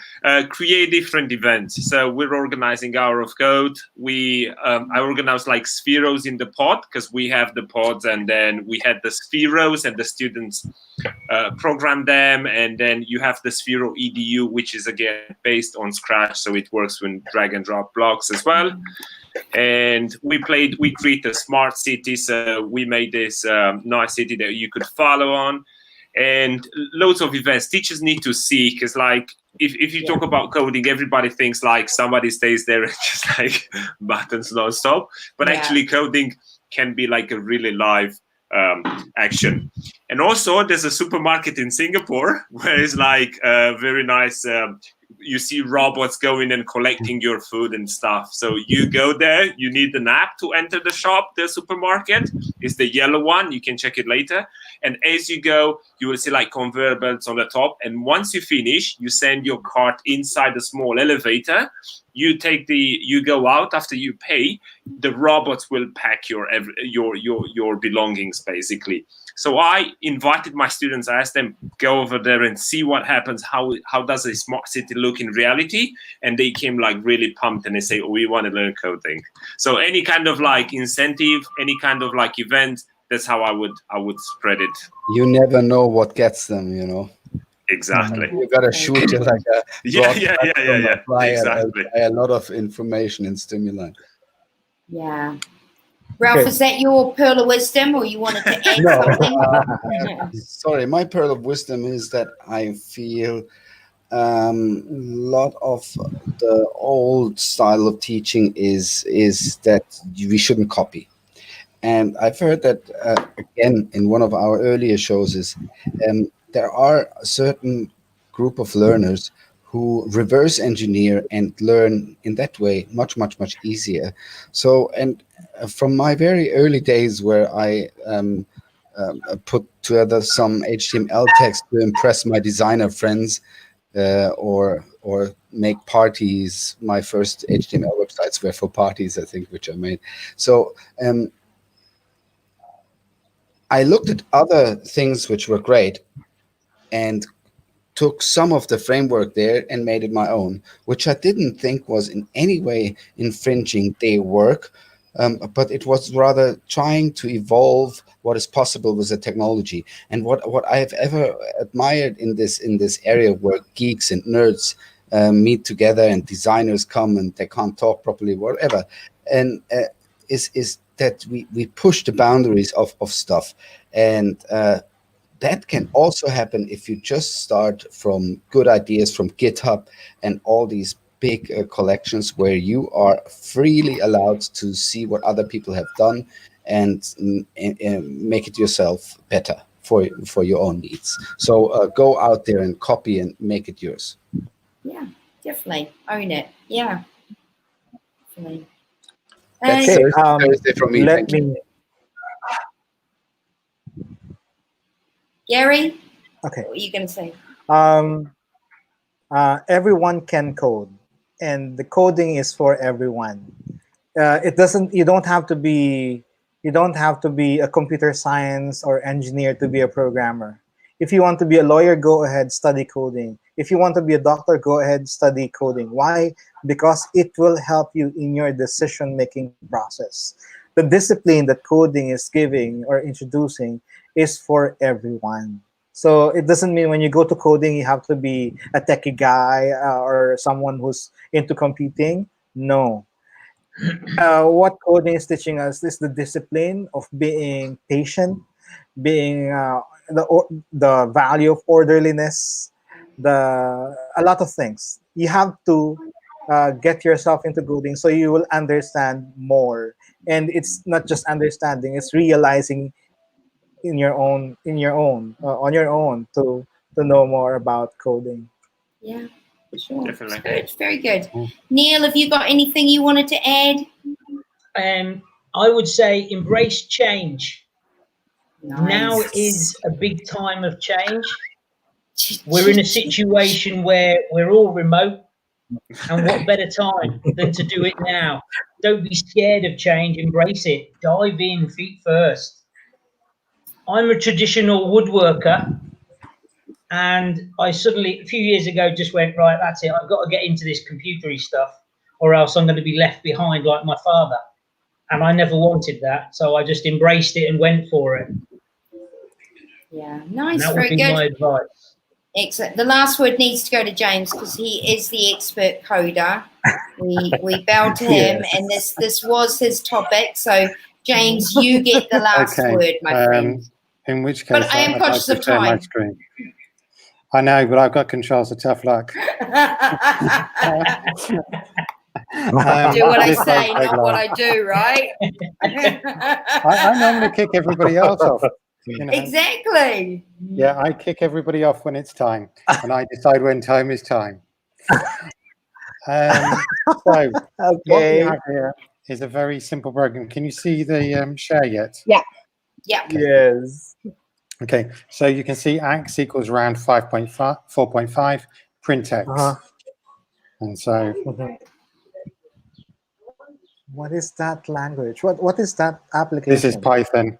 Create different events. So we're organizing Hour of Code. I organize like Spheros in the pod, because we have the pods, and then we had the Spheros and the students program them, and then you have the Sphero EDU, which is again based on Scratch, so it works with drag and drop blocks as well. And we created a smart city, so we made this nice city that you could follow on, and loads of events. Teachers need to see, because like if you talk about coding, everybody thinks like somebody stays there and just like buttons non-stop, but actually coding can be like a really live action. And also there's a supermarket in Singapore where it's like very nice, you see robots going and collecting your food and stuff. So you go there, you need an app to enter the shop. The supermarket is the yellow one, you can check it later. And as you go, you will see like conveyor belts on the top, and once you finish, you send your cart inside a small elevator. You go out after you pay. The robots will pack your belongings basically. So I invited my students. I asked them, go over there and see what happens. How does a smart city look in reality? And they came like really pumped, and they say, oh, we want to learn coding. So any kind of like incentive, any kind of like event, that's how I would spread it. You never know what gets them. Exactly. You gotta shoot it like a yeah. Exactly. Apply a lot of information and stimuli. Yeah. Ralph, is that your pearl of wisdom, or you wanted to add something? Sorry, my pearl of wisdom is that I feel a lot of the old style of teaching is that we shouldn't copy. And I've heard that again in one of our earlier shows is there are a certain group of learners who reverse engineer and learn in that way much easier. So, and from my very early days where I put together some HTML text to impress my designer friends, or make parties. My first HTML websites were for parties, I think, which I made. So I looked at other things which were great and took some of the framework there and made it my own, which I didn't think was in any way infringing their work, but it was rather trying to evolve what is possible with the technology. And what I have ever admired in this area where geeks and nerds meet together and designers come and they can't talk properly, whatever, and is that we push the boundaries of stuff. And that can also happen if you just start from good ideas from GitHub and all these big collections where you are freely allowed to see what other people have done and make it yourself better for your own needs. So go out there and copy and make it yours. Yeah, definitely. Own it. Yeah. Definitely. That's Thursday from me. Thank you. Gary? Okay. What are you going to say? Everyone can code, and the coding is for everyone. You don't have to be a computer science or engineer to be a programmer. If you want to be a lawyer, go ahead, study coding. If you want to be a doctor, go ahead, study coding. Why? Because it will help you in your decision-making process. The discipline that coding is giving or introducing is for everyone. So it doesn't mean when you go to coding, you have to be a techie guy or someone who's into computing. No. What coding is teaching us is the discipline of being patient, being the value of orderliness, a lot of things. You have to get yourself into coding so you will understand more. And it's not just understanding; it's realizing on your own to know more about coding. Yeah, sure. Definitely. Good. Very good. Neil, have you got anything you wanted to add? I would say embrace change. Nice. Now is a big time of change. We're in a situation where we're all remote, and what better time than to do it now? Don't be scared of change, embrace it, dive in feet first. I'm a traditional woodworker, and I suddenly, a few years ago, just went, right, that's it, I've got to get into this computery stuff, or else I'm going to be left behind like my father. And I never wanted that, so I just embraced it and went for it. Yeah, nice. And that Very would be good. my advice. Excellent. The last word needs to go to James because he is the expert coder. We bow to him, Yes. and this was his topic. So, James, you get the last word, my friend. In which case, But I am conscious of share my time. screen. I know, but I've got controls, so tough luck. Do what I say, not what I do, right? I normally kick everybody else off. You know? Exactly. Yeah, I kick everybody off when it's time, and I decide when time is time. So what we have here is a very simple program. Can you see the share yet? Yeah. Yeah. Okay. Yes. Okay, so you can see x equals around 4.5, print x. And so what is that language? What is that application? this is Python,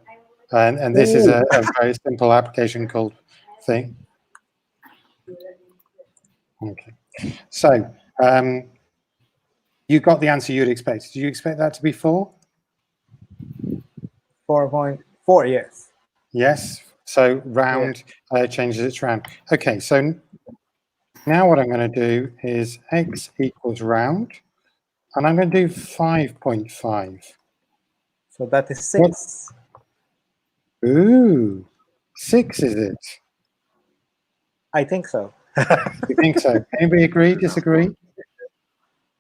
and this is a very simple application called thing. Okay, so you got the answer you'd expect. Did you expect that to be 4? 4.4, yes. Yes, so round changes its round. Okay, so now what I'm going to do is x equals round, and I'm going to do 5.5. So that is 6. Ooh, 6 is it? I think so. You think so? Anybody agree, disagree?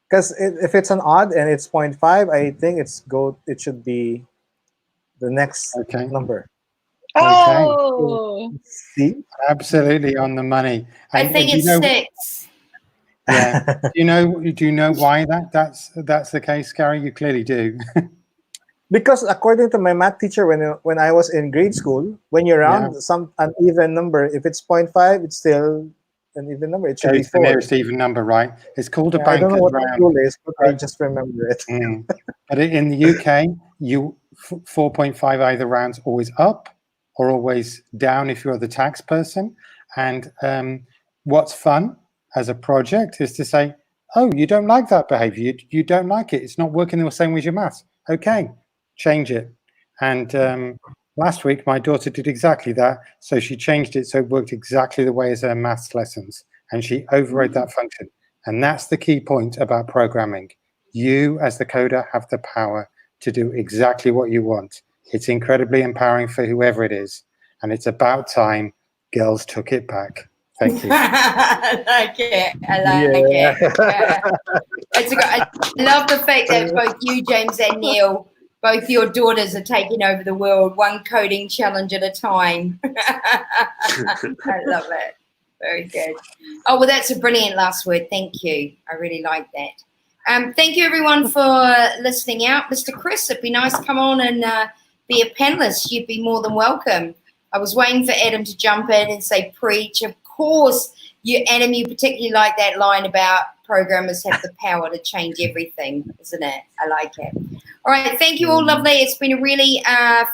Because if it's an odd and it's 0.5, I think it should be the next number. Oh, See, absolutely on the money. I think it's 6. Yeah. Do you know why that's the case, Gary? You clearly do. Because according to my math teacher, when I was in grade school, when you round an even number, if it's 0.5, it's still an even number. It should be It's the 4. nearest even number, right? It's called a I don't know banker's what the round. rule is, but I just remember it. But in the UK, 4.5 either rounds always up or always down if you're the tax person. And what's fun as a project is to say, oh, you don't like that behavior. You don't like it. It's not working the same way as your maths. Okay, change it. And last week, my daughter did exactly that. So she changed it so it worked exactly the way as her maths lessons. And she overrode that function. And that's the key point about programming. You, as the coder, have the power to do exactly what you want. It's incredibly empowering for whoever it is. And it's about time girls took it back. Thank you. I like it. I like it. I love the fact that both you, James, and Neil, both your daughters are taking over the world, one coding challenge at a time. I love it. Very good. Oh, well, that's a brilliant last word. Thank you. I really like that. Thank you, everyone, for listening out. Mr. Chris, it'd be nice to come on and be a panelist. You'd be more than welcome. I was waiting for Adam to jump in and say preach. Of course, Adam, you particularly like that line about programmers have the power to change everything, isn't it? I like it. All right, thank you all, lovely. It's been really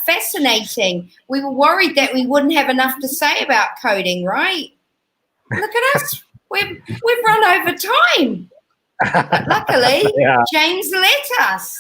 fascinating. We were worried that we wouldn't have enough to say about coding, right? Look at us. We've run over time. But luckily, James let us.